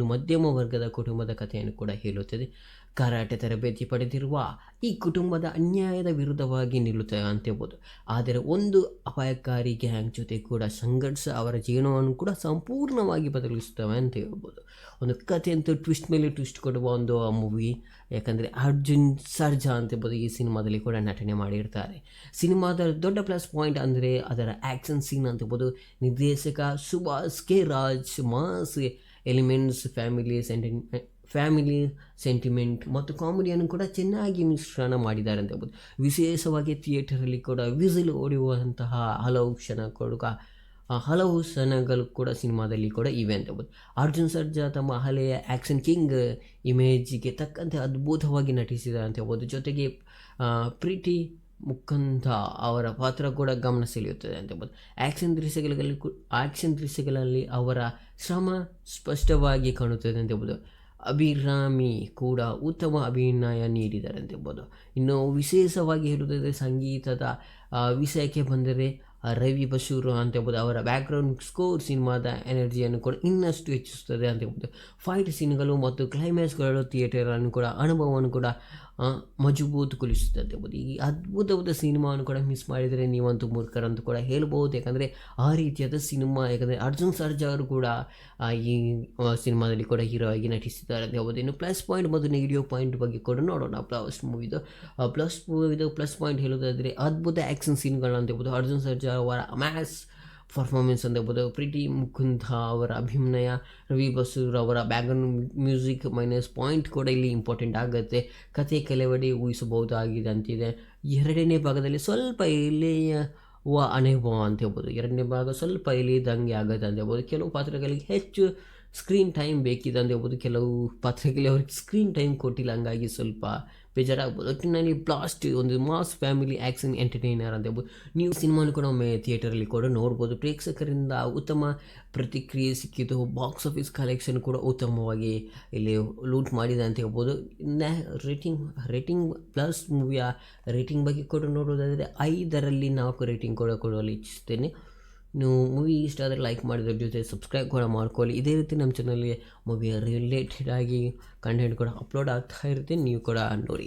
ಒಂದು ಮಧ್ಯಮ ವರ್ಗದ ಕುಟುಂಬದ ಕಥೆಯನ್ನು ಕೂಡ ಹೇಳುತ್ತದೆ. ಕರಾಟೆ ತರಬೇತಿ ಪಡೆದಿರುವ ಈ ಕುಟುಂಬದ ಅನ್ಯಾಯದ ವಿರುದ್ಧವಾಗಿ ನಿಲ್ಲುತ್ತದೆ ಅಂತ ಹೇಳ್ಬೋದು. ಆದರೆ ಒಂದು ಅಪಾಯಕಾರಿ ಗ್ಯಾಂಗ್ ಜೊತೆ ಕೂಡ ಸಂಘರ್ಷ ಅವರ ಜೀವನವನ್ನು ಕೂಡ ಸಂಪೂರ್ಣವಾಗಿ ಬದಲಿಸುತ್ತವೆ ಅಂತ ಹೇಳ್ಬೋದು. ಒಂದು ಕಥೆ ಅಂತೂ ಟ್ವಿಸ್ಟ್ ಮೇಲೆ ಟ್ವಿಸ್ಟ್ ಕೊಡುವ ಒಂದು ಮೂವಿ. ಯಾಕಂದರೆ ಅರ್ಜುನ್ ಸರ್ಜಾ ಅಂತ ಹೇಳ್ಬೋದು ಈ ಸಿನಿಮಾದಲ್ಲಿ ಕೂಡ ನಟನೆ ಮಾಡಿರ್ತಾರೆ. ಸಿನಿಮಾದ ದೊಡ್ಡ ಪ್ಲಸ್ ಪಾಯಿಂಟ್ ಅಂದರೆ ಅದರ ಆ್ಯಕ್ಷನ್ ಸೀನ್ ಅಂತ ಹೇಳ್ಬೋದು. ನಿರ್ದೇಶಕ Subhash K Raj mass elements, family sentiment ಮತ್ತು ಕಾಮಿಡಿಯನ್ನು ಕೂಡ ಚೆನ್ನಾಗಿ ಮಿಶ್ರಣ ಮಾಡಿದ್ದಾರೆ ಅಂತ ಹೇಳ್ಬೋದು. ವಿಶೇಷವಾಗಿ ಥಿಯೇಟರಲ್ಲಿ ಕೂಡ ವಿಸಿಲ್ ಹೊಡೆಯುವಂತಹ ಹಲವು ಕ್ಷಣಗಳು ಕೂಡ ಸಿನಿಮಾದಲ್ಲಿ ಕೂಡ ಇವೆ ಅಂತ ಹೇಳ್ಬೋದು. ಅರ್ಜುನ್ ಸರ್ಜಾ ತಮ್ಮ ಹಳೆಯ ಆ್ಯಕ್ಷನ್ ಕಿಂಗ್ ಇಮೇಜಿಗೆ ತಕ್ಕಂತೆ ಅದ್ಭುತವಾಗಿ ನಟಿಸಿದ್ದಾರೆ ಅಂತ ಹೇಳ್ಬೋದು. ಜೊತೆಗೆ ಪ್ರೀತಿ ಮುಖಂದ ಅವರ ಪಾತ್ರ ಕೂಡ ಗಮನ ಸೆಳೆಯುತ್ತದೆ ಅಂತ ಹೇಳ್ಬೋದು. ಆ್ಯಕ್ಷನ್ ದೃಶ್ಯಗಳಲ್ಲಿ ಅವರ ಶ್ರಮ ಸ್ಪಷ್ಟವಾಗಿ ಕಾಣುತ್ತದೆ ಅಂತ ಹೇಳ್ಬೋದು. ಅಭಿರಾಮಿ ಕೂಡ ಉತ್ತಮ ಅಭಿನಯ ನೀಡಿದ್ದಾರೆ ಅಂತ ಹೇಳ್ಬೋದು. ಇನ್ನು ವಿಶೇಷವಾಗಿ ಹೇಳುವುದಾದರೆ ಸಂಗೀತದ ವಿಷಯಕ್ಕೆ ಬಂದರೆ ರವಿ ಬಸೂರು ಅಂತ ಹೇಳ್ಬೋದು. ಅವರ ಬ್ಯಾಕ್ಗ್ರೌಂಡ್ ಸ್ಕೋರ್ ಸಿನಿಮಾದ ಎನರ್ಜಿಯನ್ನು ಕೂಡ ಇನ್ನಷ್ಟು ಹೆಚ್ಚಿಸುತ್ತದೆ ಅಂತ ಹೇಳ್ಬೋದು. ಫೈಟ್ ಸೀನ್ಗಳು ಮತ್ತು ಕ್ಲೈಮ್ಯಾಕ್ಸ್ಗಳು ಥಿಯೇಟರನ್ನು ಕೂಡ ಅನುಭವವನ್ನು ಕೂಡ ಮಜಬೂತುಗೊಳಿಸುತ್ತದೆ ಅಂತ ಹೇಳ್ಬೋದು. ಈ ಅದ್ಭುತವಾದ ಸಿನಿಮಾವನ್ನು ಕೂಡ ಮಿಸ್ ಮಾಡಿದರೆ ನೀವಂತೂ ಮೂರ್ಖರಂತೂ ಕೂಡ ಹೇಳ್ಬೋದು. ಯಾಕಂದರೆ ಆ ರೀತಿಯಾದ ಸಿನಿಮಾ, ಯಾಕಂದರೆ ಅರ್ಜುನ್ ಸರ್ಜಾ ಅವರು ಕೂಡ ಈ ಸಿನಿಮಾದಲ್ಲಿ ಕೂಡ ಹೀರೋ ಆಗಿ ನಟಿಸಿದ್ದಾರೆ ಅಂತ ಹೇಳ್ಬೋದು. ಇನ್ನು ಪ್ಲಸ್ ಪಾಯಿಂಟ್ ಮತ್ತು ನೆಗೆಟಿವ್ ಪಾಯಿಂಟ್ ಬಗ್ಗೆ ಕೂಡ ನೋಡೋಣ. ಪ್ಲಸ್ ಪಾಯಿಂಟ್ ಹೇಳೋದಾದರೆ ಅದ್ಭುತ ಆ್ಯಕ್ಷನ್ ಸೀನ್ಗಳು ಅಂತ ಹೇಳ್ಬೋದು. ಅರ್ಜುನ್ ಸರ್ಜಾ ಅವರ ಮ್ಯಾಸ್ ಪರ್ಫಾರ್ಮೆನ್ಸ್ ಅಂತ ಹೇಳ್ಬೋದು. ಪ್ರೀತಿ ಮುಕುಂದ ಅವರ ಅಭಿನಯ, ರವಿ ಬಸೂರ್ ಅವರ ಬ್ಯಾಕ್ಗ್ರೌಂಡ್ ಮ್ಯೂಸಿಕ್ ಮೈನಸ್ ಪಾಯಿಂಟ್ ಕೂಡ ಇಲ್ಲಿ ಇಂಪಾರ್ಟೆಂಟ್ ಆಗುತ್ತೆ. ಕತೆ ಕೆಲವೆಡೆ ಊಹಿಸಬಹುದಾಗಿದೆ ಅಂತಿದೆ. ಎರಡನೇ ಭಾಗದಲ್ಲಿ ಸ್ವಲ್ಪ ಅನುಭವ ಅಂತ ಹೇಳ್ಬೋದು. ಎರಡನೇ ಭಾಗ ಸ್ವಲ್ಪ ಎಳೆದಂಗೆ ಆಗುತ್ತೆ ಅಂತ ಹೇಳ್ಬೋದು. ಕೆಲವು ಪಾತ್ರಗಳಿಗೆ ಹೆಚ್ಚು ಸ್ಕ್ರೀನ್ ಟೈಮ್ ಬೇಕಿದೆ ಅಂತ ಹೇಳ್ಬೋದು. ಕೆಲವು ಪಾತ್ರಗಳಿಗೆ ಅವ್ರಿಗೆ ಸ್ಕ್ರೀನ್ ಟೈಮ್ ಕೊಟ್ಟಿಲ್ಲ, ಹಂಗಾಗಿ ಸ್ವಲ್ಪ ಬೇಜಾರಾಗ್ಬೋದು. ಒಟ್ಟಿನಲ್ಲಿ ಬ್ಲಾಸ್ಟ್ ಒಂದು ಮಾಸ್ ಫ್ಯಾಮಿಲಿ ಆ್ಯಕ್ಷನ್ ಎಂಟರ್ಟೈನರ್ ಅಂತ ಹೇಳ್ಬೋದು. ನೀವು ಸಿನಿಮಾನು ಕೂಡ ಒಮ್ಮೆ ಥಿಯೇಟರಲ್ಲಿ ಕೂಡ ನೋಡ್ಬೋದು. ಪ್ರೇಕ್ಷಕರಿಂದ ಉತ್ತಮ ಪ್ರತಿಕ್ರಿಯೆ ಸಿಕ್ಕಿದ್ದು. ಬಾಕ್ಸ್ ಆಫೀಸ್ ಕಲೆಕ್ಷನ್ ಕೂಡ ಉತ್ತಮವಾಗಿ ಇಲ್ಲಿ ಲೂಟ್ ಮಾಡಿದೆ ಅಂತ ಹೇಳ್ಬೋದು. ರೇಟಿಂಗ್ ಪ್ಲಸ್ ಮೂವಿಯ ರೇಟಿಂಗ್ ಬಗ್ಗೆ ಕೂಡ ನೋಡೋದಾದರೆ 5ರಲ್ಲಿ 4 ರೇಟಿಂಗ್ ಕೂಡ ಕೊಡಲು ಇಚ್ಛಿಸ್ತೇನೆ. ನೀವು ಮೂವಿ ಇಷ್ಟ ಆದರೆ ಲೈಕ್ ಮಾಡಿದ್ರ ಜೊತೆ ಸಬ್ಸ್ಕ್ರೈಬ್ ಕೂಡ ಮಾಡ್ಕೊಳ್ಳಿ. ಇದೇ ರೀತಿ ನಮ್ಮ ಚಾನಲ್ಗೆ ಮೂವಿಯ ರಿಲೇಟೆಡ್ ಆಗಿ ಕಂಟೆಂಟ್ ಕೂಡ ಅಪ್ಲೋಡ್ ಆಗ್ತಾ ಇರುತ್ತೆ, ನೀವು ಕೂಡ ನೋಡಿ.